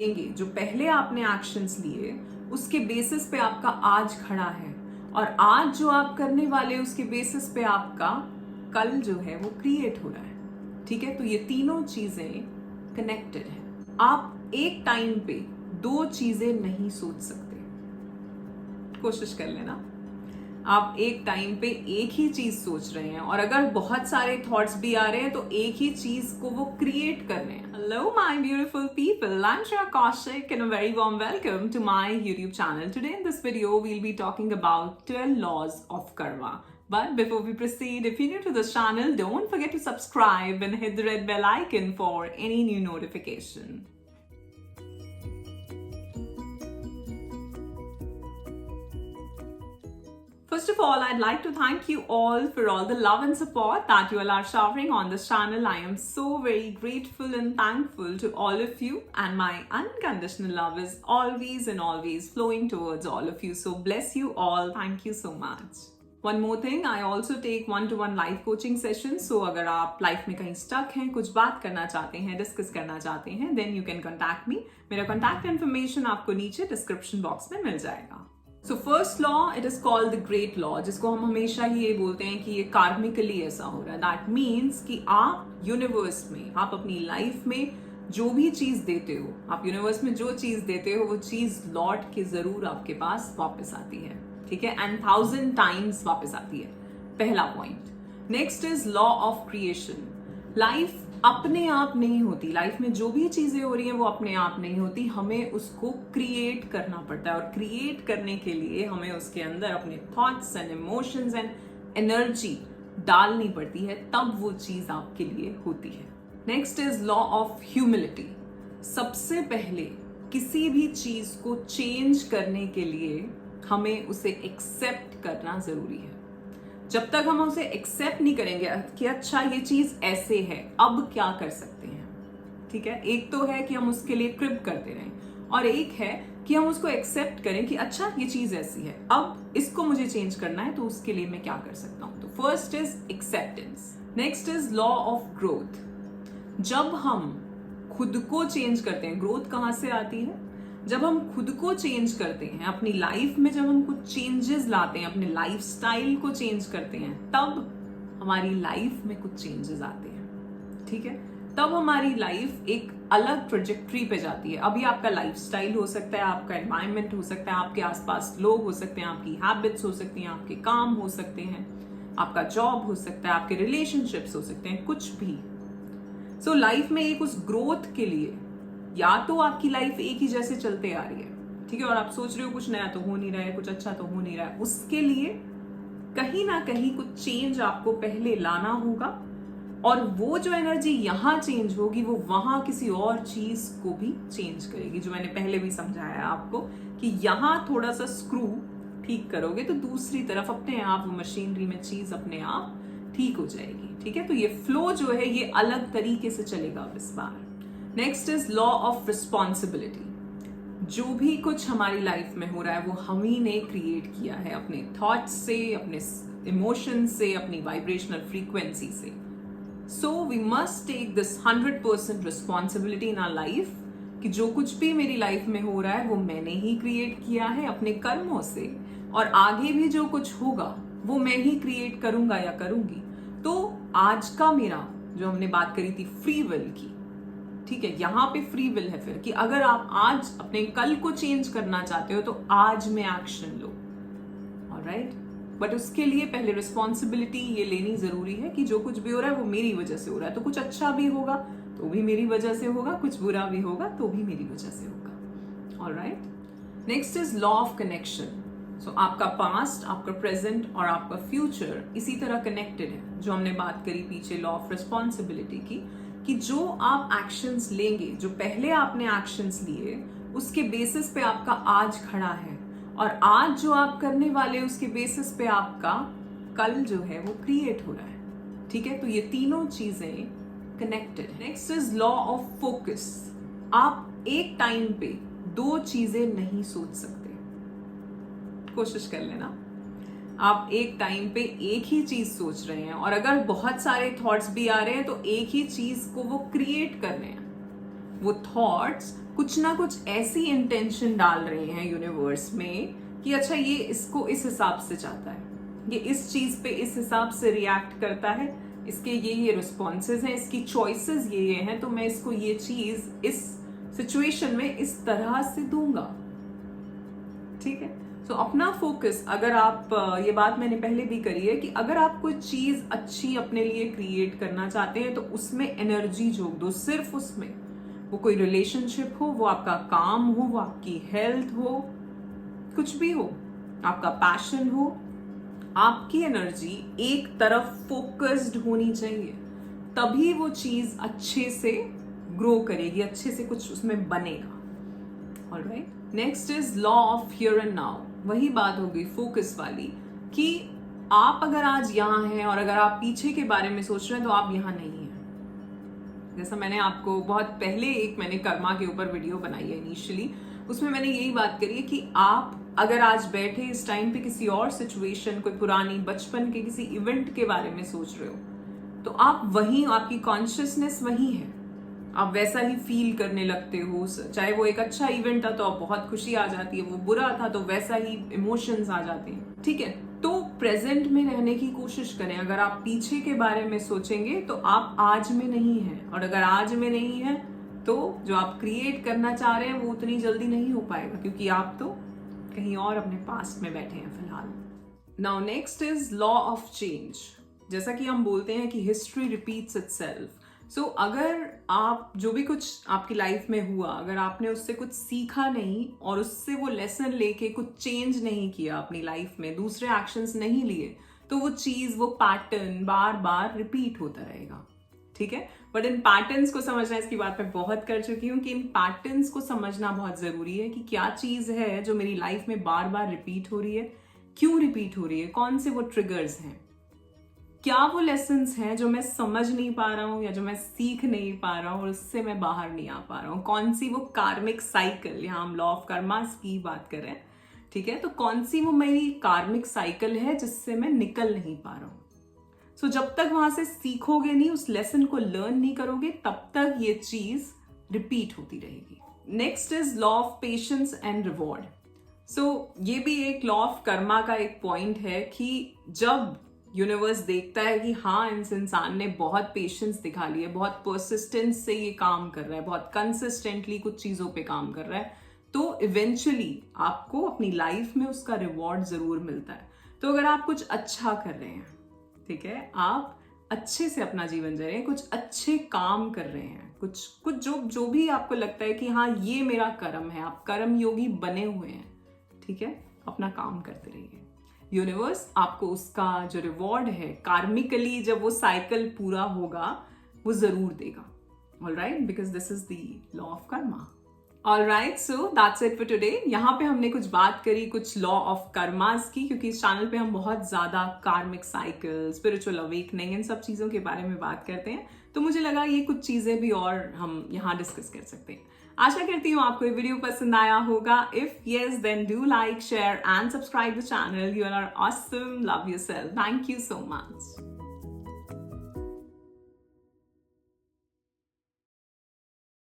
लेंगे जो पहले आपने एक्शंस लिए उसके बेसिस पे आपका आज खड़ा है, और आज जो आप करने वाले उसके बेसिस पे आपका कल जो है वो क्रिएट हो रहा है। ठीक है, तो ये तीनों चीजें कनेक्टेड हैं। आप एक टाइम पे दो चीजें नहीं सोच सकते। कोशिश कर लेना, आप एक टाइम पे एक ही चीज सोच रहे हैं, और अगर बहुत सारे थॉट्स भी आ रहे हैं तो एक ही चीज को वो क्रिएट कर रहे हैं। Hello my beautiful people, I am Shreya Kaushik and a very warm welcome to my YouTube channel. Today in this video we'll be talking about 12 laws of karma. But before we proceed, if you're new to this channel, don't forget to subscribe and hit the red bell icon for any new notification. First of all, I'd like to thank you all for all the love and support that you all are showering on this channel. I am so very grateful and thankful to all of you, and my unconditional love is always and always flowing towards all of you. So bless you all. Thank you so much. One more thing, I also take one-to-one live coaching sessions. So अगर आप life में कहीं stuck हैं, कुछ बात करना चाहते हैं, डिस्कस करना चाहते हैं, then you can contact me. मेरा contact information आपको नीचे डिस्क्रिप्शन बॉक्स में मिल जाएगा। So first law, it is called the great law, जिसको हम हमेशा ही ये बोलते हैं कि ये कार्मिकली ऐसा हो रहा है। दैट मीन्स कि आप यूनिवर्स में, आप अपनी लाइफ में जो भी चीज देते हो, आप यूनिवर्स में जो चीज देते हो वो चीज लौट के जरूर आपके पास वापस आती है। ठीक है, एंड 1000 टाइम्स वापस आती है। पहला point. Next is law of creation. Life अपने आप नहीं होती, लाइफ में जो भी चीजें हो रही हैं वो अपने आप नहीं होती, हमें उसको क्रिएट करना पड़ता है, और क्रिएट करने के लिए हमें उसके अंदर अपने thoughts and emotions and energy डालनी पड़ती है, तब वो चीज आपके लिए होती है। Next is law of humility. सबसे पहले किसी भी चीज को चेंज करने के लिए हमें उसे एक्सेप्ट करना जरूरी है। जब तक हम उसे एक्सेप्ट नहीं करेंगे कि अच्छा ये चीज ऐसे है, अब क्या कर सकते हैं। ठीक है, एक तो है कि हम उसके लिए क्रिप करते रहें, और एक है कि हम उसको एक्सेप्ट करें कि अच्छा ये चीज ऐसी है, अब इसको मुझे चेंज करना है, तो उसके लिए मैं क्या कर सकता हूं। तो first is acceptance. Next is law of growth. जब हम खुद को चेंज करते हैं, ग्रोथ कहां से आती है? जब हम खुद को चेंज करते हैं अपनी लाइफ में, जब हम कुछ चेंजेस लाते हैं, अपने लाइफ स्टाइल को चेंज करते हैं, तब हमारी लाइफ में कुछ चेंजेस आते हैं। ठीक है, तब हमारी लाइफ एक अलग ट्रेजेक्ट्री पे जाती है। अभी आपका लाइफ स्टाइल हो सकता है, आपका एनवायरमेंट हो सकता है, आपके आसपास लोग हो सकते हैं, आपकी हैबिट्स हो सकती हैं, आपके काम हो सकते हैं, आपका जॉब हो सकता है, आपके रिलेशनशिप्स हो सकते हैं, कुछ भी। सो लाइफ में एक उस ग्रोथ के लिए, या तो आपकी लाइफ एक ही जैसे चलते आ रही है, ठीक है, और आप सोच रहे हो कुछ नया तो हो नहीं रहा है, कुछ अच्छा तो हो नहीं रहा है, उसके लिए कहीं ना कहीं कुछ चेंज आपको पहले लाना होगा, और वो जो एनर्जी यहां चेंज होगी वो वहां किसी और चीज को भी चेंज करेगी। जो मैंने पहले भी समझाया आपको कि यहां थोड़ा सा स्क्रू ठीक करोगे तो दूसरी तरफ अपने आप वो मशीनरी में चीज अपने आप ठीक हो जाएगी। ठीक है, तो ये फ्लो जो है ये अलग तरीके से चलेगा इस बार। Next is law of responsibility. जो भी कुछ हमारी लाइफ में हो रहा है वो हम ही ने क्रिएट किया है, अपने थॉट्स से, अपने इमोशंस से, अपनी वाइब्रेशनल फ्रीक्वेंसी से। So we must take this 100% responsibility in our life कि जो कुछ भी मेरी लाइफ में हो रहा है वो मैंने ही क्रिएट किया है अपने कर्मों से, और आगे भी जो कुछ होगा वो मैं ही क्रिएट करूंगा या करूंगी। तो आज का मेरा, जो हमने बात करी थी फ्री विल की, ठीक है, यहां पे फ्री विल है फिर कि अगर आप आज अपने कल को चेंज करना चाहते हो तो आज में एक्शन लो। ऑलराइट, बट उसके लिए पहले रिस्पॉन्सिबिलिटी ये लेनी जरूरी है कि जो कुछ भी हो रहा है वो मेरी वजह से हो रहा है। तो कुछ अच्छा भी होगा तो भी मेरी वजह से होगा, कुछ बुरा भी होगा तो भी मेरी वजह से होगा। Alright, next is law of connection. So आपका पास्ट, आपका प्रेजेंट और आपका फ्यूचर इसी तरह कनेक्टेड है। जो हमने बात करी पीछे लॉ ऑफ रिस्पॉन्सिबिलिटी की, कि जो आप एक्शंस लेंगे, जो पहले आपने एक्शंस लिए उसके बेसिस पे आपका आज खड़ा है, और आज जो आप करने वाले उसके बेसिस पे आपका कल जो है वो क्रिएट हो रहा है। ठीक है, तो ये तीनों चीजें connected. Next is law of focus. आप एक टाइम पे दो चीजें नहीं सोच सकते। कोशिश कर लेना, आप एक टाइम पे एक ही चीज सोच रहे हैं, और अगर बहुत सारे थॉट्स भी आ रहे हैं तो एक ही चीज को वो क्रिएट कर रहे हैं। वो थॉट्स कुछ ना कुछ ऐसी इंटेंशन डाल रहे हैं यूनिवर्स में कि अच्छा ये इसको इस हिसाब से चाहता है, ये इस चीज पे इस हिसाब से रिएक्ट करता है, इसके ये रिस्पॉन्सेज हैं, इसकी चॉइसेस ये हैं, तो मैं इसको ये चीज इस सिचुएशन में इस तरह से दूंगा। ठीक है, तो अपना फोकस, अगर आप ये बात मैंने पहले भी करी है कि अगर आप कोई चीज अच्छी अपने लिए क्रिएट करना चाहते हैं तो उसमें एनर्जी झोंक दो, सिर्फ उसमें। वो कोई रिलेशनशिप हो, वो आपका काम हो, वो आपकी हेल्थ हो, कुछ भी हो, आपका पैशन हो, आपकी एनर्जी एक तरफ फोकस्ड होनी चाहिए, तभी वो चीज अच्छे से ग्रो करेगी, अच्छे से कुछ उसमें बनेगा। Alright, next is law of here and now. वही बात हो गई फोकस वाली कि आप अगर आज यहाँ हैं और अगर आप पीछे के बारे में सोच रहे हैं तो आप यहाँ नहीं हैं। जैसा मैंने आपको बहुत पहले मैंने कर्मा के ऊपर वीडियो बनाई है इनिशियली, उसमें मैंने यही बात करी है कि आप अगर आज बैठे इस टाइम पे किसी और सिचुएशन, कोई पुरानी बचपन के किसी इवेंट के बारे में सोच रहे हो, तो आप वहीं, आपकी कॉन्शियसनेस वहीं है, आप वैसा ही फील करने लगते हो। चाहे वो एक अच्छा इवेंट था तो आप बहुत खुशी आ जाती है, वो बुरा था तो वैसा ही इमोशंस आ जाते हैं। ठीक है, तो प्रेजेंट में रहने की कोशिश करें। अगर आप पीछे के बारे में सोचेंगे तो आप आज में नहीं हैं, और अगर आज में नहीं है तो जो आप क्रिएट करना चाह रहे हैं वो उतनी जल्दी नहीं हो पाएगा, क्योंकि आप तो कहीं और अपने पास्ट में बैठे हैं फिलहाल। Now next is law of change. जैसा कि हम बोलते हैं कि हिस्ट्री रिपीट्स इटसेल्फ। सो अगर आप जो भी कुछ आपकी लाइफ में हुआ, अगर आपने उससे कुछ सीखा नहीं और उससे वो लेसन लेके कुछ चेंज नहीं किया अपनी लाइफ में, दूसरे एक्शंस नहीं लिए, तो वो चीज, वो पैटर्न बार बार रिपीट होता रहेगा। ठीक है, बट इन पैटर्न्स को समझना, इसकी बात मैं बहुत कर चुकी हूँ कि इन पैटर्न्स को समझना बहुत जरूरी है कि क्या चीज है जो मेरी लाइफ में बार बार रिपीट हो रही है, क्यों रिपीट हो रही है, कौन से वो ट्रिगर्स हैं, क्या वो लेसन्स हैं जो मैं समझ नहीं पा रहा हूँ या जो मैं सीख नहीं पा रहा हूँ और उससे मैं बाहर नहीं आ पा रहा हूँ, कौन सी वो कार्मिक साइकिल, यहाँ हम लॉ ऑफ कर्मास की बात कर रहे हैं। ठीक है, तो कौन सी वो मेरी कार्मिक साइकिल है जिससे मैं निकल नहीं पा रहा हूँ। सो जब तक वहां से सीखोगे नहीं, उस लेसन को लर्न नहीं करोगे, तब तक ये चीज रिपीट होती रहेगी। Next is law of patience and reward. So ये भी एक लॉ ऑफ कर्मा का एक पॉइंट है कि जब यूनिवर्स देखता है कि हाँ, इस इंसान ने बहुत पेशेंस दिखा ली है, बहुत परसिस्टेंस से ये काम कर रहा है, बहुत कंसिस्टेंटली कुछ चीजों पे काम कर रहा है, तो इवेंचुअली आपको अपनी लाइफ में उसका रिवॉर्ड जरूर मिलता है। तो अगर आप कुछ अच्छा कर रहे हैं, ठीक है, आप अच्छे से अपना जीवन जी रहे हैं, कुछ अच्छे काम कर रहे हैं, कुछ जो भी आपको लगता है कि हाँ ये मेरा कर्म है, आप कर्म योगी बने हुए हैं, ठीक है, अपना काम करते रहिए। यूनिवर्स आपको उसका जो रिवॉर्ड है कार्मिकली, जब वो साइकिल पूरा होगा, वो जरूर देगा। Alright, because this is the law of Karma. Alright, so that's it for today. यहाँ पे हमने कुछ बात करी कुछ लॉ ऑफ कर्मास की, क्योंकि इस चैनल पे हम बहुत ज्यादा कार्मिक साइकिल, स्पिरिचुअल अवेकनिंग, इन सब चीजों के बारे में बात करते हैं, तो मुझे लगा ये कुछ चीजें भी और हम यहाँ डिस्कस कर सकते हैं। आशा करती हूँ आपको ये वीडियो पसंद आया होगा। If yes, then do like, share and subscribe the channel. You are awesome. Love yourself. Thank you so much.